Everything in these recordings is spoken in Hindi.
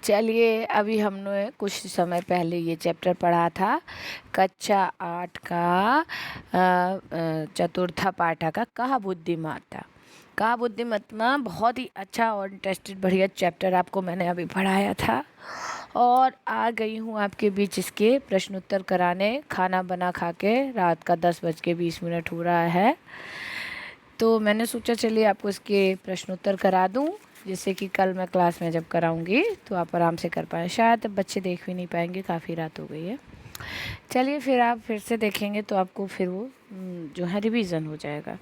चलिए, अभी हमने कुछ समय पहले ये चैप्टर पढ़ा था, कक्षा 8 का चतुर्थ पाठ का कहा बुद्धिमत्ता। कहा बुद्धिमत्ता बहुत ही अच्छा और इंटरेस्टेड बढ़िया चैप्टर आपको मैंने अभी पढ़ाया था और आ गई हूँ आपके बीच इसके प्रश्न उत्तर कराने। खाना बना खा के रात का 10:20 हो रहा है, तो मैंने सोचा चलिए आपको इसके प्रश्न उत्तर करा दूँ, जिससे कि कल मैं क्लास में जब कराऊंगी तो आप आराम से कर पाएँ। शायद बच्चे देख भी नहीं पाएंगे, काफ़ी रात हो गई है। चलिए फिर आप फिर से देखेंगे तो आपको फिर वो जो है रिवीजन हो जाएगा।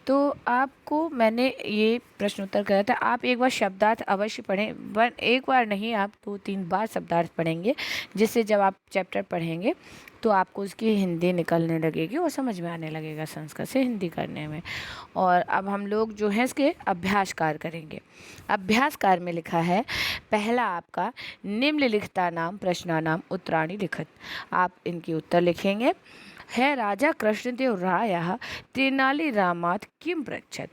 तो आपको मैंने ये प्रश्न उत्तर कराया था, आप एक बार शब्दार्थ अवश्य पढ़ें। एक बार नहीं, आप 2-3 बार शब्दार्थ पढ़ेंगे, जिससे जब आप चैप्टर पढ़ेंगे तो आपको उसकी हिंदी निकलने लगेगी और समझ में आने लगेगा संस्कृत से हिंदी करने में। और अब हम लोग जो है इसके अभ्यास कार्य करेंगे। अभ्यास कार्य में लिखा है, पहला आपका निम्नलिखिता नाम प्रश्नानाम उत्तराणि लिखत। आप इनके उत्तर लिखेंगे। है राजा कृष्णदेव रायः तेनालीरामात् किम पृच्छत।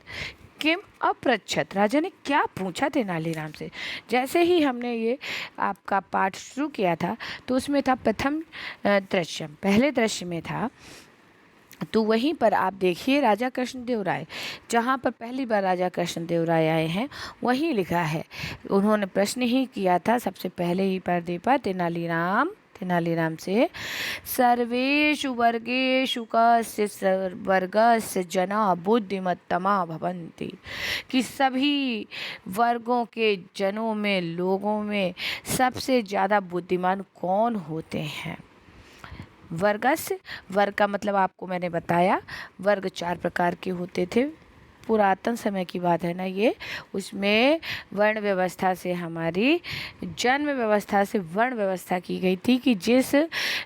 किम अपृच्छत, राजा ने क्या पूछा तेनालीराम से। जैसे ही हमने ये आपका पाठ शुरू किया था तो उसमें था प्रथम दृश्य, पहले दृश्य में था, तो वहीं पर आप देखिए राजा कृष्णदेव राय, जहाँ पर पहली बार राजा कृष्णदेव राय आए हैं वहीं लिखा है, उन्होंने प्रश्न ही किया था सबसे पहले ही पर्दे पर तेनालीराम से, सर्वेषु वर्गेषु कस्य वर्गस्य जना बुद्धिमत्तमा भवन्ति, कि सभी वर्गों के जनों में, लोगों में सबसे ज़्यादा बुद्धिमान कौन होते हैं। वर्गस्य, वर्ग का मतलब आपको मैंने बताया, वर्ग 4 प्रकार के होते थे। पुरातन समय की बात है ना ये, उसमें वर्ण व्यवस्था से, हमारी जन्म व्यवस्था से वर्ण व्यवस्था की गई थी कि जिस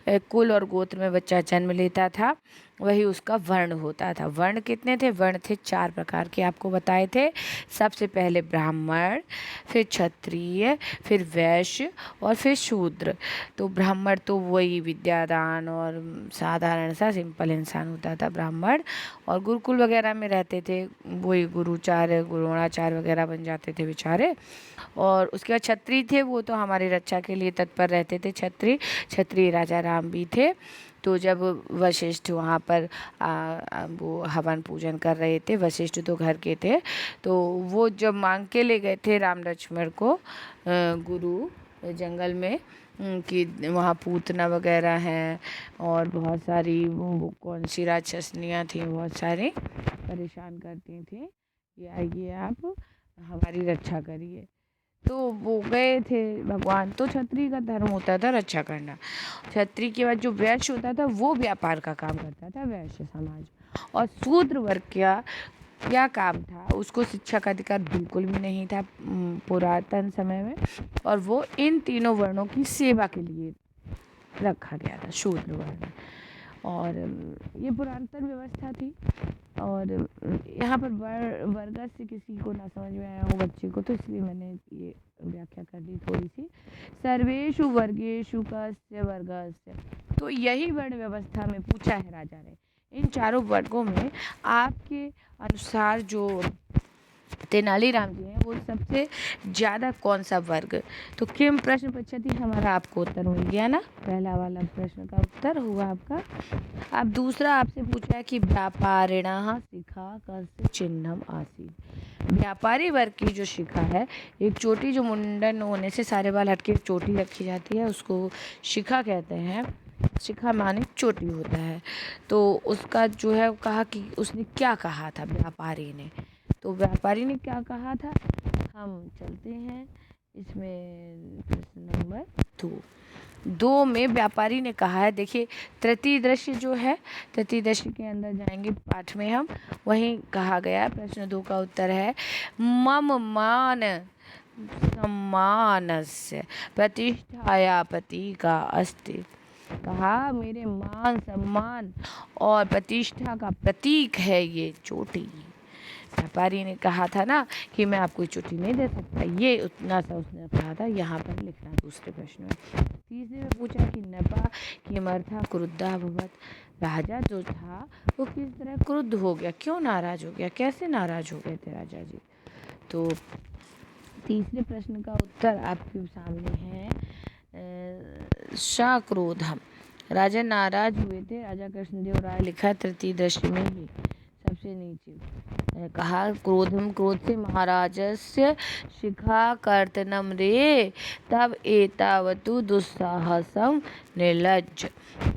कुल और गोत्र में बच्चा जन्म लेता था वही उसका वर्ण होता था। वर्ण कितने थे? वर्ण थे 4 प्रकार के, आपको बताए थे। सबसे पहले ब्राह्मण, फिर क्षत्रिय, फिर वैश्य और फिर शूद्र। तो ब्राह्मण तो वही विद्यादान और साधारण सा सिंपल इंसान होता था ब्राह्मण, और गुरुकुल वगैरह में रहते थे, वही गुरुचार्य गुरुणाचार्य वगैरह बन जाते थे बेचारे। और उसके बाद क्षत्रिय थे, वो तो हमारी रक्षा के लिए तत्पर रहते थे। क्षत्रिय राजा राम भी थे। तो जब वशिष्ठ वहाँ पर वो हवन पूजन कर रहे थे, वशिष्ठ तो घर के थे, तो वो जब मांग के ले गए थे राम लक्ष्मण को गुरु जंगल में, कि वहाँ पूतना वगैरह हैं और बहुत सारी वो कौन सी राक्षसनियाँ थी, बहुत सारे परेशान करती थी, ये आइए आप हमारी रक्षा करिए। तो वो गए थे भगवान। तो क्षत्रिय का धर्म होता था रक्षा करना। क्षत्रिय के बाद जो वैश्य होता था वो व्यापार का काम करता था, वैश्य समाज। और शूद्र वर्ग क्या काम था, उसको शिक्षा का अधिकार बिल्कुल भी नहीं था पुरातन समय में, और वो इन तीनों वर्णों की सेवा के लिए रखा गया था, शूद्र वर्ण। और ये पुरातन व्यवस्था थी। और यहाँ पर वर्ग से किसी को ना समझ में आया हो बच्चे को, तो इसलिए मैंने ये व्याख्या कर दी थोड़ी सी। सर्वेषु वर्गेषु कस्य वर्गस्य, तो यही वर्ण व्यवस्था में पूछा है राजा ने, इन चारों वर्गों में आपके अनुसार जो तेनालीराम जी हैं वो सबसे ज़्यादा कौन सा वर्ग। तो किम प्रश्न पृच्छति, हमारा आपको उत्तर मिल गया ना, पहला वाला प्रश्न का उत्तर हुआ आपका। अब दूसरा आपसे पूछा है कि व्यापारिणः शिखा कस्य चिन्हम आसीत्। व्यापारी वर्ग की जो शिखा है, एक चोटी जो मुंडन होने से सारे बाल हटके चोटी रखी जाती है, उसको शिखा कहते हैं। शिखा माने चोटी होता है। तो उसका जो है कहा कि उसने क्या कहा था व्यापारी ने, तो व्यापारी ने क्या कहा था, हम चलते हैं इसमें प्रश्न नंबर 2 में व्यापारी ने कहा है। देखिए तृतीय दृश्य जो है, तृतीय दृश्य के अंदर जाएंगे पाठ में हम, वहीं कहा गया प्रश्न 2 का उत्तर है, मम मान सम्मानस्य प्रतिष्ठाया प्रतीका अस्ति। कहा मेरे मान सम्मान और प्रतिष्ठा का प्रतीक है ये चोटी। व्यापारी ने कहा था ना कि मैं आपको चोटी नहीं दे सकता, ये उतना सा उसने कहा था। यहाँ पर लिखना दूसरे प्रश्न में। तीसरे में पूछा कि नपा किमर्था क्रुद्धा भवत, राजा जो था वो किस तरह क्रुद्ध हो गया, क्यों नाराज हो गया, कैसे नाराज हो गए थे राजा जी। तो तीसरे प्रश्न का उत्तर आपके सामने है। सक्रोधम, राजा नाराज हुए थे। राजा कृष्णदेव राय लिखा तृतीय दृश्य में ही सबसे नीचे कहा, क्रोधम, क्रोध से महाराजस्य शिखा कर्तनम रे तब एतावतु दुस्साहसम निर्लज्ज।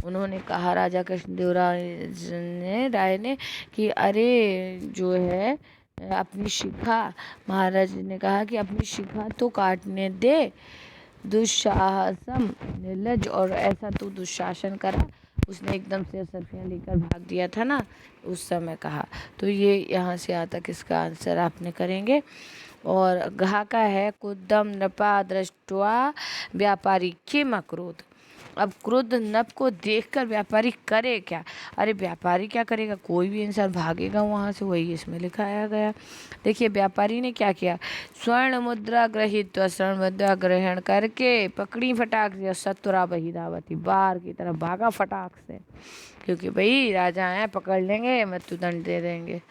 उन्होंने कहा, राजा कृष्णदेव राय ने कि अरे जो है अपनी शिखा, महाराज ने कहा कि अपनी शिखा तो काटने दे, दुस्साहसम निर्लज, और ऐसा तू दुशासन करा। उसने एकदम से असरफियाँ लेकर भाग दिया था ना, उस समय कहा। तो ये यहाँ से आता किसका आंसर आपने करेंगे। और घा का है, कुदम नृपा दृष्टवा व्यापारी किम अक्रोध। अब क्रोध नप को देखकर व्यापारी करे क्या। अरे व्यापारी क्या करेगा, कोई भी इंसान भागेगा वहाँ से, वही इसमें लिखाया गया। देखिए व्यापारी ने क्या किया, स्वर्ण मुद्रा ग्रहित, स्वर्ण मुद्रा ग्रहण करके पकड़ी फटाक से, सत्वरा बही धावती, बाहर की तरफ भागा फटाक से, क्योंकि भाई राजा आए पकड़ लेंगे, मृत्युदंड दे देंगे,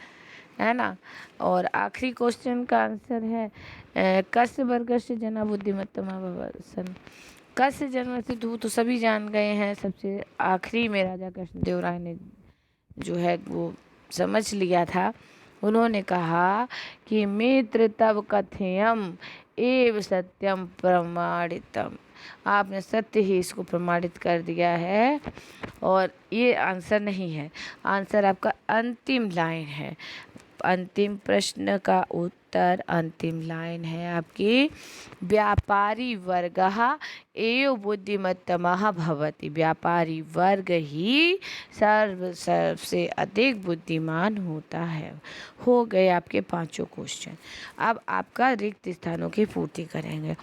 है ना। और आखिरी क्वेश्चन का आंसर है कस्य वर्ग से जना बुद्धिमत्तमा भवसन। कस्य जन्म से तो सभी जान गए हैं। सबसे आखिरी में राजा कृष्णदेव राय ने जो है वो समझ लिया था। उन्होंने कहा कि मित्र तब कथयम एव सत्यम प्रमाणितम। आपने सत्य ही इसको प्रमाणित कर दिया है। और ये आंसर नहीं है, आंसर आपका अंतिम लाइन है। अंतिम प्रश्न का उत्तर अंतिम लाइन है आपकी, व्यापारी वर्गः एव बुद्धिमत्तमः भवति। व्यापारी वर्ग ही सबसे अधिक बुद्धिमान होता है। हो गए आपके पांचों क्वेश्चन। अब आपका रिक्त स्थानों की पूर्ति करेंगे।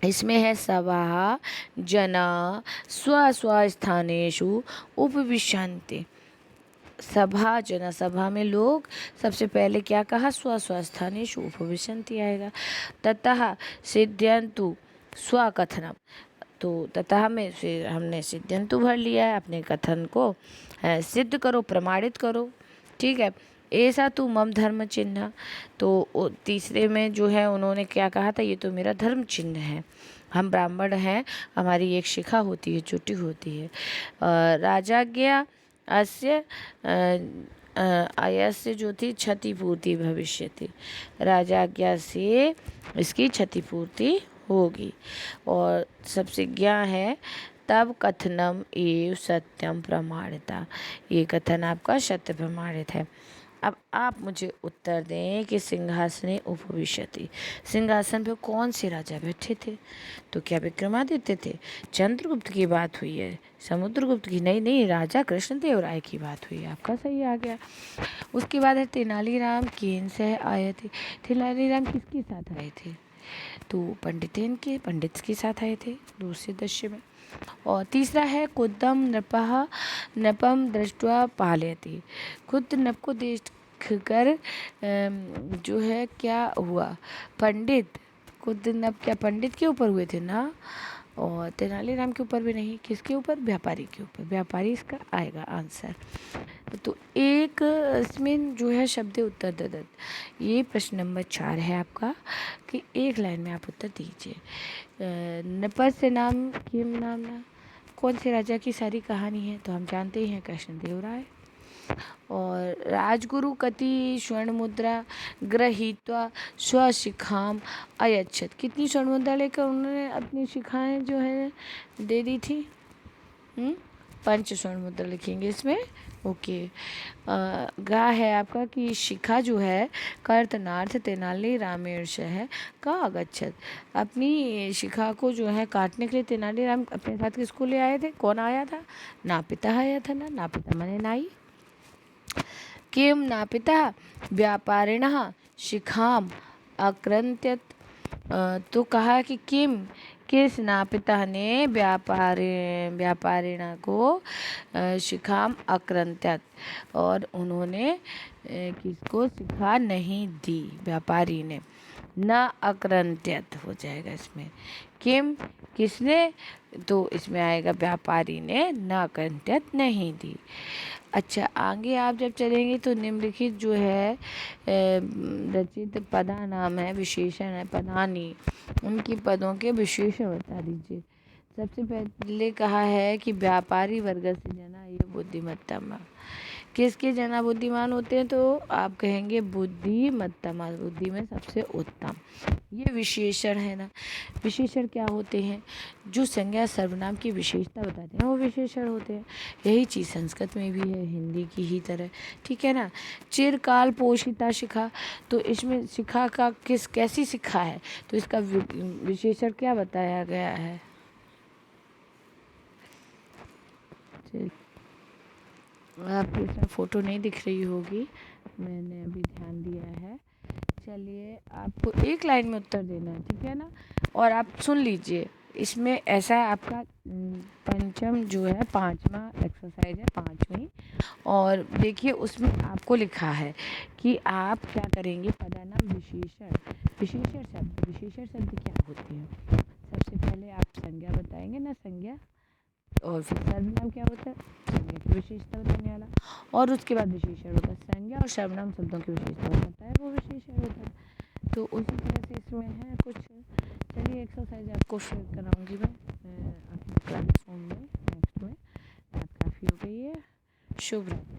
इसमें है सभा जना स्व स्व स्थानेषु उपविशन्ति। सभा जना, सभा में लोग, सबसे पहले क्या कहा, स्व स्वस्थानेषु उपविशन्ति आएगा। ततः सिद्ध्यन्तु स्वकथनम, तो ततः में फिर हमने सिद्ध्यन्तु भर लिया है, अपने कथन को सिद्ध करो, प्रमाणित करो, ठीक है। ऐसा तू मम धर्म चिन्ह, तो तीसरे में जो है उन्होंने क्या कहा था, ये तो मेरा धर्म चिन्ह है, हम ब्राह्मण हैं, हमारी एक शिखा होती है, चोटी होती है। राजाज्ञा अस्य आयस्य जो थी क्षतिपूर्ति भविष्य थी, राजाज्ञा से इसकी क्षतिपूर्ति होगी। और सबसे ज्ञा है तब कथनम एव सत्यम प्रमाणिता, ये कथन आपका सत्य प्रमाणित है। अब आप मुझे उत्तर दें कि सिंहासने उपविशति, सिंहासन पर कौन से राजा बैठे थे। तो क्या विक्रमादित्य थे, चंद्रगुप्त की बात हुई है, समुद्रगुप्त की नहीं, राजा कृष्णदेव राय की बात हुई है। आपका सही आ गया। उसके बाद है तेनालीराम केन से आए थे। तेनालीराम किसके साथ आए थे, तो पंडित के साथ आए थे दूसरे दृश्य में। और तीसरा है कुदम नृपः नपम दृष्ट्वा पालयति। खुद नप को देख कर जो है क्या हुआ, पंडित खुद नप क्या पंडित के ऊपर हुए थे ना, और तेनालीराम के ऊपर भी नहीं, किसके ऊपर, व्यापारी के ऊपर। व्यापारी इसका आएगा आंसर। तो एक इसमें जो है शब्द उत्तर दत्त, ये प्रश्न नंबर 4 है आपका, कि एक लाइन में आप उत्तर दीजिए। नपस्य नाम किम नामना, कौन से राजा की सारी कहानी है, तो हम जानते ही हैं कृष्णदेव राय। और राजगुरु कति स्वर्ण मुद्रा गृहीत्वा स्वशिखाम अयच्छत, कितनी स्वर्ण मुद्रा लेकर उन्होंने अपनी शिखाएं जो है दे दी थी। 5 स्वर्ण मुद्रा लिखेंगे इसमें, ओके। गा है आपका कि शिखा जो है कर्तनार्थ तेनाली रामेश है का अगच्छत, अपनी शिखा को जो है काटने के लिए तेनालीराम अपने साथ किसको ले आए थे, कौन आया था, नापिता आया था ना, नापिता माने नाई। किम नापिता व्यापारिणः शिखाम अक्रंत्यत, तो कहा कि किस नापिता ने व्यापारिणा को शिखाम अक्रंत्यत, और उन्होंने किसको शिखा नहीं दी, व्यापारी ने। न अकृंत्यत हो जाएगा इसमें। किसने, तो इसमें आएगा व्यापारी ने न अकृंत्यत नहीं दी। अच्छा, आगे आप जब चलेंगे तो निम्नलिखित जो है रचित पदा नाम है, विशेषण है पदानी, उनकी पदों के विशेषण बता दीजिए। सबसे पहले कहा है कि व्यापारी वर्ग से जना ये बुद्धिमत्तम। किसके जना बुद्धिमान होते हैं, तो आप कहेंगे बुद्धिमत्तम, बुद्धि में सबसे उत्तम। ये विशेषण है ना। विशेषण क्या होते हैं, जो संज्ञा सर्वनाम की विशेषता बताते हैं वो विशेषण होते हैं। यही चीज़ संस्कृत में भी है, हिंदी की ही तरह, ठीक है ना। चिरकाल पोषिता शिखा, तो इसमें शिखा का कैसी शिखा है, तो इसका विशेषण क्या बताया गया है। आपको इसमें फ़ोटो नहीं दिख रही होगी, मैंने अभी ध्यान दिया है। चलिए, आपको एक लाइन में उत्तर देना है, ठीक है ना। और आप सुन लीजिए, इसमें ऐसा है आपका पंचम जो है, पांचवा एक्सरसाइज है, पांचवी। और देखिए उसमें आपको लिखा है कि आप क्या करेंगे, पदानाम विशेषण। विशेषण शब्द क्या होते हैं, सबसे पहले आप संज्ञा बताएंगे ना, संज्ञा, और फिर सर्वनाम क्या होता है, संज्ञा की विशेषता बताने वाला, और उसके बाद विशेषण होता है। संज्ञा और सर्वनाम शब्दों की विशेषता बताता है, वो विशेषण होता है। तो उसी तरह से इसमें है कुछ। चलिए, एक्सरसाइज आपको फिर कराऊंगी मैं अपनी क्लासरूम में नेक्स्ट में। रात काफ़ी हो गई है। शुभ रात्रि।